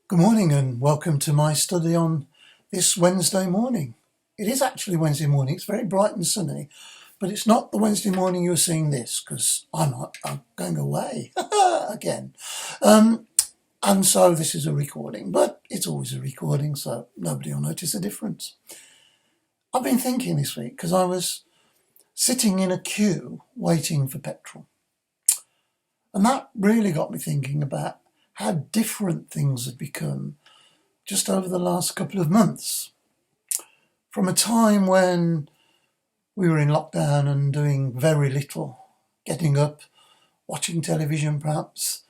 Good morning and welcome to my study on this Wednesday morning. It is actually Wednesday morning. It's very bright and sunny, but it's not the Wednesday morning you're seeing this because I'm going away again. And so this is a recording, but it's always a recording, so nobody will notice a difference. I've been thinking this week because I was sitting in a queue waiting for petrol. And that really got me thinking about how different things have become just over the last couple of months. From a time when we were in lockdown and doing very little, getting up, watching television perhaps,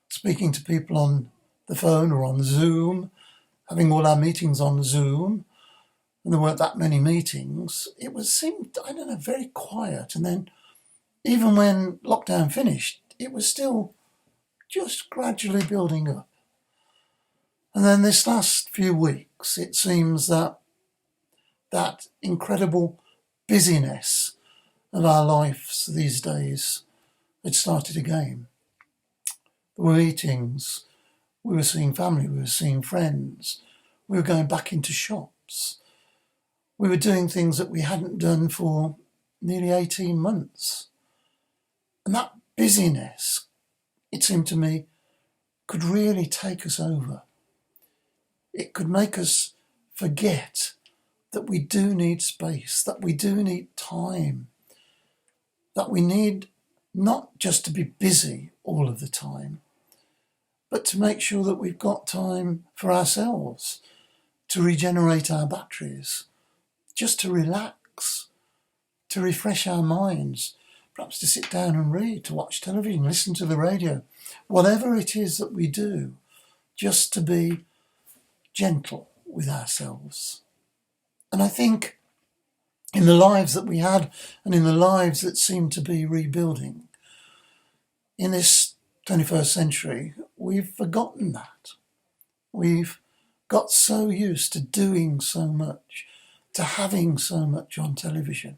speaking to people on the phone or on Zoom, having all our meetings on Zoom, and there weren't that many meetings, seemed, very quiet. And then even when lockdown finished, it was still just gradually building up. And then this last few weeks, it seems that incredible busyness of our lives these days had started again. There were meetings, we were seeing family, we were seeing friends, we were going back into shops. We were doing things that we hadn't done for nearly 18 months. And that busyness, it seemed to me, could really take us over. It could make us forget that we do need space, that we do need time, that we need not just to be busy all of the time, but to make sure that we've got time for ourselves, to regenerate our batteries, just to relax, to refresh our minds, perhaps to sit down and read, to watch television, listen to the radio, whatever it is that we do, just to be gentle with ourselves. And I think in the lives that we had and in the lives that seem to be rebuilding in this 21st century, we've forgotten that. We've got so used to doing so much, to having so much on television.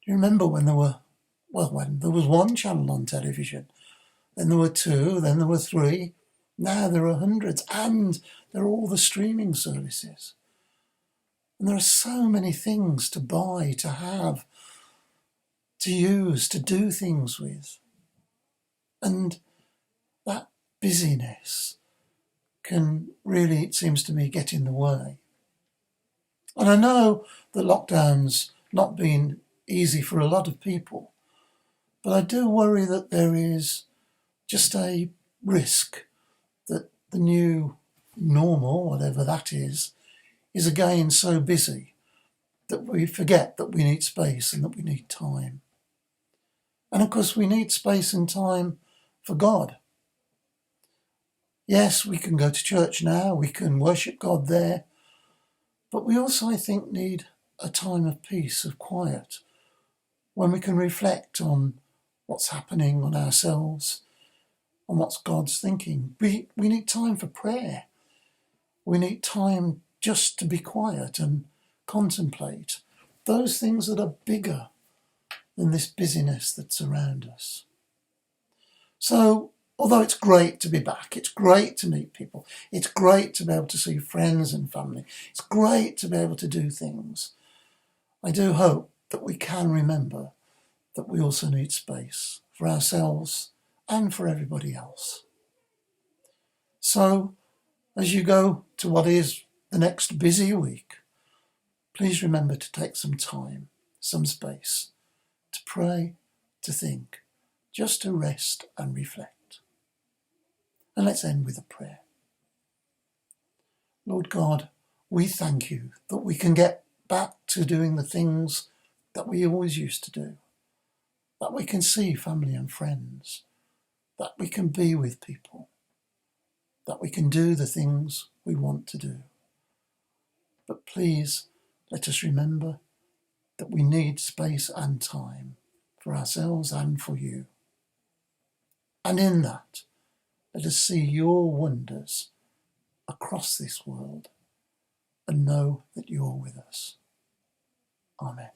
Do you remember when when there was one channel on television, then there were two, then there were three, now there are hundreds, and there are all the streaming services. And there are so many things to buy, to have, to use, to do things with. And that busyness can really, it seems to me, get in the way. And I know that lockdown's not been easy for a lot of people, but I do worry that there is just a risk that the new normal, whatever that is again so busy that we forget that we need space and that we need time. And of course we need space and time for God. Yes, we can go to church now, we can worship God there, but we also, I think, need a time of peace, of quiet, when we can reflect on what's happening, on ourselves, on what's God's thinking. We need time for prayer. We need time just to be quiet and contemplate those things that are bigger than this busyness that's around us. So, although it's great to be back, it's great to meet people, it's great to be able to see friends and family, it's great to be able to do things, I do hope that we can remember that we also need space for ourselves and for everybody else. So, as you go to what is the next busy week, please remember to take some time, some space, to pray, to think, just to rest and reflect. And let's end with a prayer. Lord God, we thank you that we can get back to doing the things that we always used to do, that we can see family and friends, that we can be with people, that we can do the things we want to do. But please let us remember that we need space and time for ourselves and for you. And in that, let us see your wonders across this world and know that you're with us. Amen.